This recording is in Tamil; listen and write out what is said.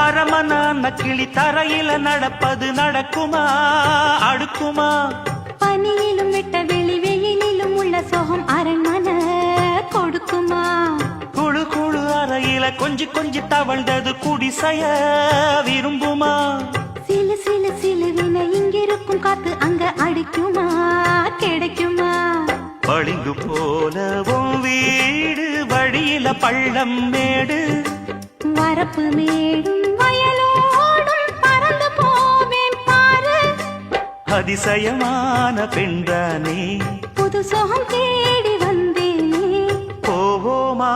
அரமன கிளி தரையில நடப்பது நடக்குமா அடுக்குமா? பனியிலும் விட்ட வெளி வெயிலிலும் உள்ள சோகம் அரண்மனை கொடுக்குமா? குழு குழு அறையில கொஞ்சி கொஞ்சி தவழ்ந்தது குடிசைய விரும்புமா? சிலு சிலு சிலுவின இங்கிருக்கும் காத்து அங்க அடிக்குமா கிடைக்குமா? பளிங்கு போல உன் வீடு வழியில பள்ளம் மேடு வரப்பு மேடும் வயலோடும் பறந்து போவேன் பாரு. அதிசயமான பெண்தானே புது சோகம் தேடி வந்தேனே. போவோமா?